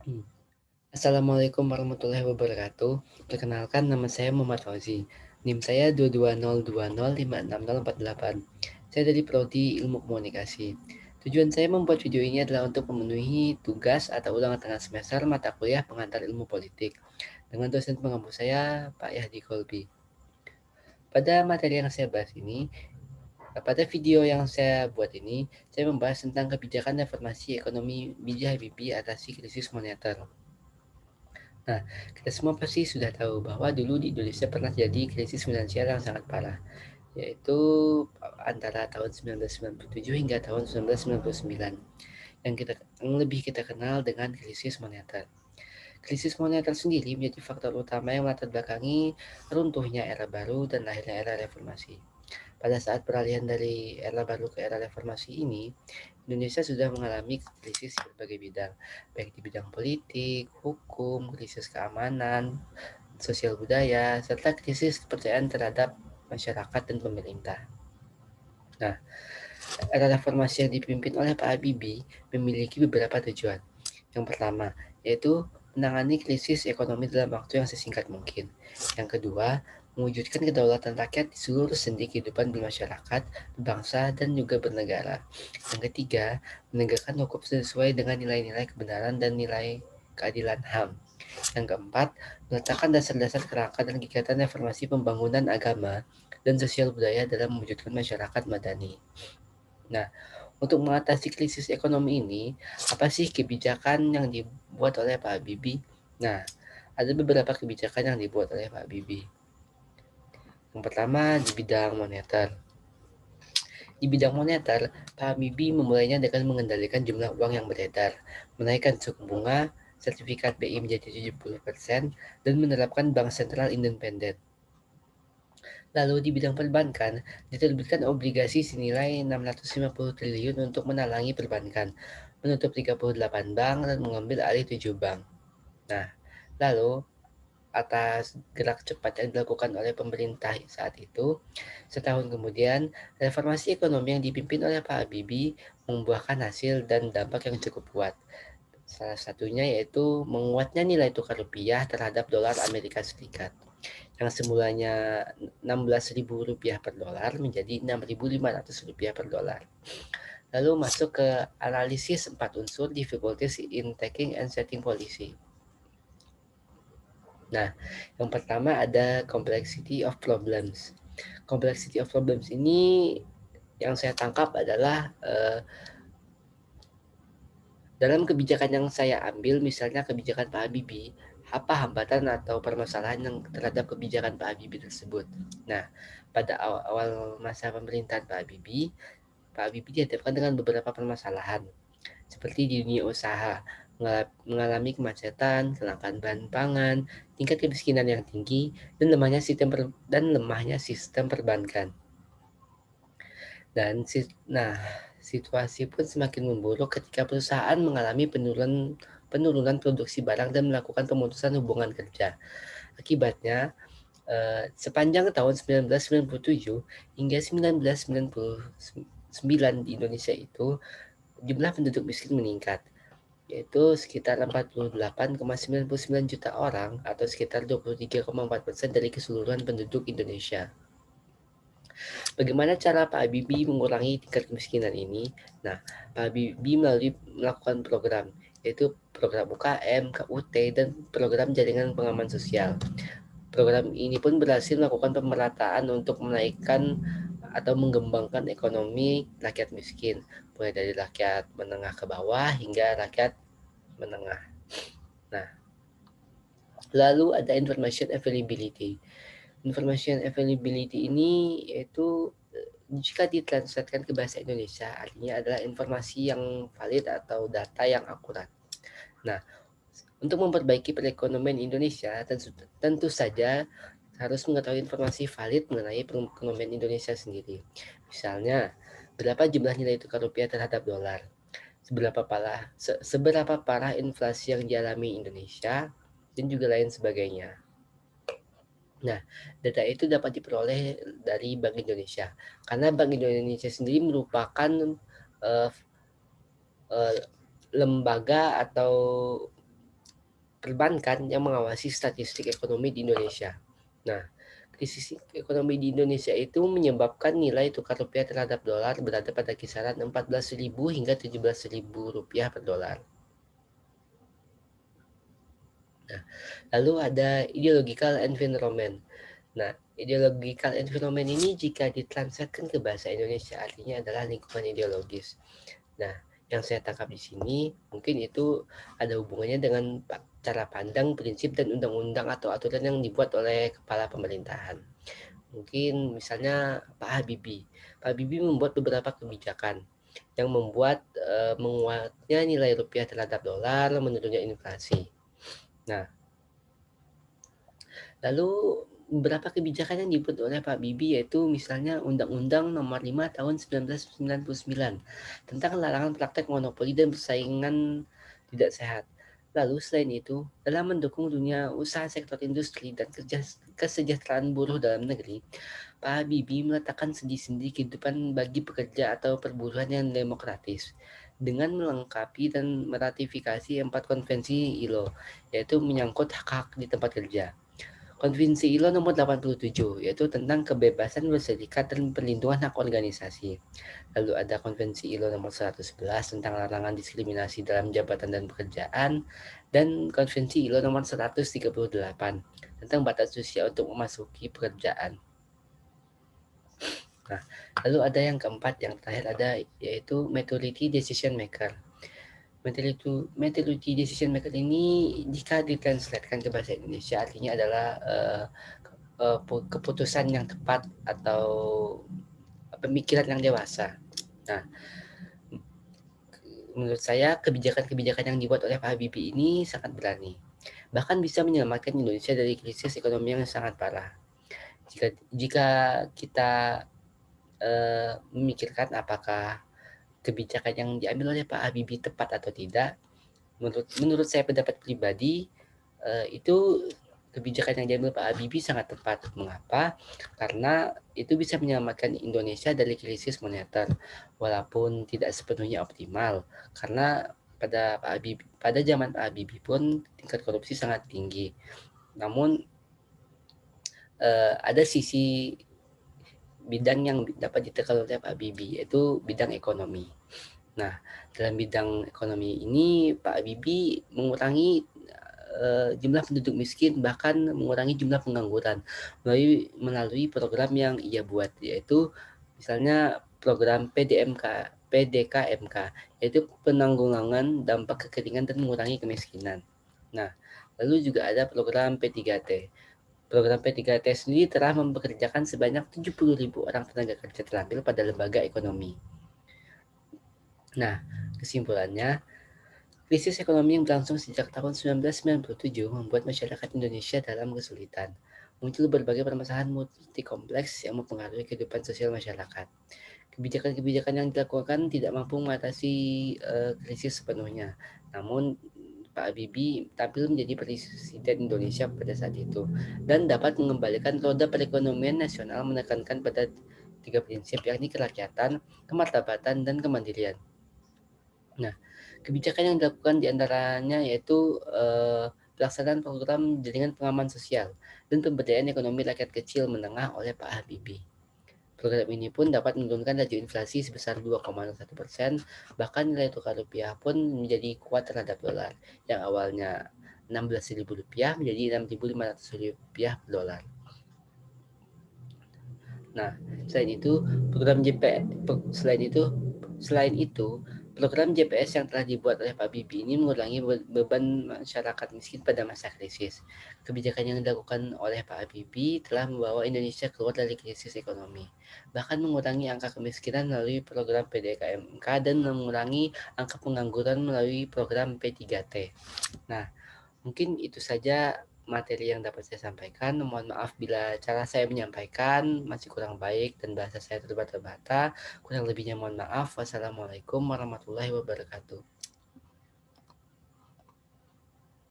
Hmm. Assalamualaikum warahmatullahi wabarakatuh. Perkenalkan nama saya Muhammad Fauzi. NIM saya 22020566048. Saya dari Prodi Ilmu Komunikasi. Tujuan saya membuat video ini adalah untuk memenuhi tugas atau ulangan tengah semester mata kuliah pengantar ilmu politik dengan dosen pengampu saya, Pak Yahdi Kolbi. Pada materi yang saya bahas ini, pada video yang saya buat ini, saya membahas tentang kebijakan reformasi ekonomi B.J. Habibie atasi krisis moneter. Nah, kita semua pasti sudah tahu bahwa dulu di Indonesia pernah terjadi krisis finansial yang sangat parah, yaitu antara tahun 1997 hingga tahun 1999, yang lebih kita kenal dengan krisis moneter. Krisis moneter sendiri menjadi faktor utama yang melatar belakangi runtuhnya era baru dan lahirnya era reformasi. Pada saat peralihan dari era baru ke era reformasi ini, Indonesia sudah mengalami krisis di berbagai bidang, baik di bidang politik, hukum, krisis keamanan, sosial budaya, serta krisis kepercayaan terhadap masyarakat dan pemerintah. Nah, era reformasi yang dipimpin oleh Pak Habibie memiliki beberapa tujuan. Yang pertama, yaitu menangani krisis ekonomi dalam waktu yang sesingkat mungkin. Yang kedua, mewujudkan kedaulatan rakyat di seluruh sendi kehidupan bermasyarakat, berbangsa, dan juga bernegara. Yang ketiga, menegakkan hukum sesuai dengan nilai-nilai kebenaran dan nilai keadilan HAM. Yang keempat, meletakkan dasar-dasar kerangka dan kegiatan reformasi pembangunan agama dan sosial budaya dalam mewujudkan masyarakat madani. Nah, untuk mengatasi krisis ekonomi ini, apa sih kebijakan yang dibuat oleh Pak Habibie? Nah, ada beberapa kebijakan yang dibuat oleh Pak Habibie. Yang pertama di bidang moneter. Di bidang moneter, Pak Habibie memulainya dengan mengendalikan jumlah uang yang beredar, menaikkan suku bunga, sertifikat BI menjadi 70%, dan menerapkan bank sentral independen. Lalu di bidang perbankan, diterbitkan obligasi senilai 650 triliun untuk menalangi perbankan, menutup 38 bank dan mengambil alih 7 bank. Nah, lalu atas gerak cepat yang dilakukan oleh pemerintah saat itu, setahun kemudian, reformasi ekonomi yang dipimpin oleh Pak Habibie membuahkan hasil dan dampak yang cukup kuat. Salah satunya yaitu menguatnya nilai tukar rupiah terhadap dolar Amerika Serikat yang semulanya Rp16.000 per dolar menjadi Rp6.500 per dolar. Lalu masuk ke analisis 4 unsur difficulties in taking and setting policy. Nah, yang pertama ada complexity of problems. Complexity of problems ini yang saya tangkap adalah dalam kebijakan yang saya ambil, misalnya kebijakan Pak Habibie, apa hambatan atau permasalahan yang terhadap kebijakan Pak Habibie tersebut. Nah, pada awal masa pemerintahan Pak Habibie dihadapkan dengan beberapa permasalahan, seperti di dunia usaha, mengalami kemacetan, kelangkaan bahan pangan, tingkat kemiskinan yang tinggi, dan lemahnya sistem perbankan. Nah, situasi pun semakin memburuk ketika perusahaan mengalami penurunan produksi barang dan melakukan pemutusan hubungan kerja. Akibatnya, sepanjang tahun 1997 hingga 1999 di Indonesia itu, jumlah penduduk miskin meningkat, yaitu sekitar 48,99 juta orang atau sekitar 23,4% dari keseluruhan penduduk Indonesia. Bagaimana cara Pak Habibie mengurangi tingkat kemiskinan ini? Nah, Pak Habibie melakukan program, yaitu program UKM, KUT, dan program jaringan pengaman sosial. Program ini pun berhasil melakukan pemerataan untuk menaikkan atau mengembangkan ekonomi rakyat miskin, mulai dari rakyat menengah ke bawah hingga rakyat menengah. Nah, lalu ada information availability. Information availability ini yaitu jika ditranslatekan ke bahasa Indonesia, artinya adalah informasi yang valid atau data yang akurat. Nah, untuk memperbaiki perekonomian Indonesia, tentu saja harus mengetahui informasi valid mengenai perekonomian Indonesia sendiri. Misalnya, berapa jumlah nilai tukar rupiah terhadap dolar, seberapa parah inflasi yang dialami Indonesia, dan juga lain sebagainya. Nah, data itu dapat diperoleh dari Bank Indonesia, karena Bank Indonesia sendiri merupakan uh, uh, lembaga atau perbankan yang mengawasi statistik ekonomi di Indonesia. Nah, krisis ekonomi di Indonesia itu menyebabkan nilai tukar rupiah terhadap dolar berada pada kisaran 14.000 hingga 17.000 rupiah per dolar. Nah, lalu ada ideological environment. Nah, ideological environment ini jika ditranslatekan ke bahasa Indonesia artinya adalah lingkungan ideologis. Nah, yang saya tangkap di sini mungkin itu ada hubungannya dengan cara pandang, prinsip, dan undang-undang atau aturan yang dibuat oleh kepala pemerintahan. Mungkin misalnya Pak Habibie. Pak Habibie membuat beberapa kebijakan yang membuat menguatnya nilai rupiah terhadap dolar, menurunnya inflasi. Nah, lalu beberapa kebijakan yang dibuat oleh Pak Bibi yaitu misalnya Undang-Undang Nomor 5 Tahun 1999 tentang larangan praktek monopoli dan persaingan tidak sehat. Lalu selain itu, dalam mendukung dunia usaha sektor industri dan kesejahteraan buruh dalam negeri, Pak Habibie meletakkan sendi-sendi kehidupan bagi pekerja atau perburuhan yang demokratis dengan melengkapi dan meratifikasi 4 konvensi ILO, yaitu menyangkut hak-hak di tempat kerja. Konvensi ILO nomor 87, yaitu tentang kebebasan berserikat dan perlindungan hak organisasi. Lalu ada Konvensi ILO nomor 111 tentang larangan diskriminasi dalam jabatan dan pekerjaan, dan Konvensi ILO nomor 138 tentang batas usia untuk memasuki pekerjaan. Nah, lalu ada yang keempat, yang terakhir ada yaitu Maturity Decision Maker. Maturity Decision Maker ini jika ditranslatekan ke bahasa Indonesia artinya adalah keputusan yang tepat atau pemikiran yang dewasa. Nah, menurut saya kebijakan-kebijakan yang dibuat oleh Pak Habibie ini sangat berani. Bahkan bisa menyelamatkan Indonesia dari krisis ekonomi yang sangat parah. Jika kita memikirkan apakah kebijakan yang diambil oleh Pak Habibie tepat atau tidak, menurut saya pendapat pribadi itu kebijakan yang diambil Pak Habibie sangat tepat. Mengapa? Karena itu bisa menyelamatkan Indonesia dari krisis moneter, walaupun tidak sepenuhnya optimal. Karena pada zaman Pak Habibie pun tingkat korupsi sangat tinggi. Namun ada sisi bidang yang dapat ditekan oleh Pak Habibie, yaitu bidang ekonomi. Nah, dalam bidang ekonomi ini Pak Habibie mengurangi jumlah penduduk miskin, bahkan mengurangi jumlah pengangguran melalui program yang ia buat, yaitu misalnya program PDKMK, yaitu penanggulangan dampak kekeringan dan mengurangi kemiskinan. Nah, lalu juga ada program P3T. Program P3T sendiri telah mempekerjakan sebanyak 70.000 orang tenaga kerja terampil pada lembaga ekonomi. Nah, kesimpulannya, krisis ekonomi yang berlangsung sejak tahun 1997 membuat masyarakat Indonesia dalam kesulitan. Muncul berbagai permasalahan multi kompleks yang mempengaruhi kehidupan sosial masyarakat. Kebijakan-kebijakan yang dilakukan tidak mampu mengatasi krisis sepenuhnya. Namun Pak Habibie tampil menjadi presiden Indonesia pada saat itu dan dapat mengembalikan roda perekonomian nasional, menekankan pada 3 prinsip, yakni kerakyatan, kemartabatan, dan kemandirian. Nah, kebijakan yang dilakukan diantaranya yaitu pelaksanaan program jaringan pengaman sosial dan pemberdayaan ekonomi rakyat kecil menengah oleh Pak Habibie. Program ini pun dapat menurunkan laju inflasi sebesar 2,1%, bahkan nilai tukar rupiah pun menjadi kuat terhadap dolar, yang awalnya Rp16.000 menjadi Rp6.500 per dolar. Nah, selain itu, program JP selain itu selain itu, program JPS yang telah dibuat oleh Pak Habibie ini mengurangi beban masyarakat miskin pada masa krisis. Kebijakan yang dilakukan oleh Pak Habibie telah membawa Indonesia keluar dari krisis ekonomi, bahkan mengurangi angka kemiskinan melalui program PDKMK dan mengurangi angka pengangguran melalui program P3T. Nah, mungkin itu saja materi yang dapat saya sampaikan. Mohon maaf bila cara saya menyampaikan masih kurang baik dan bahasa saya terbata-bata. Kurang lebihnya mohon maaf. Wassalamualaikum warahmatullahi wabarakatuh.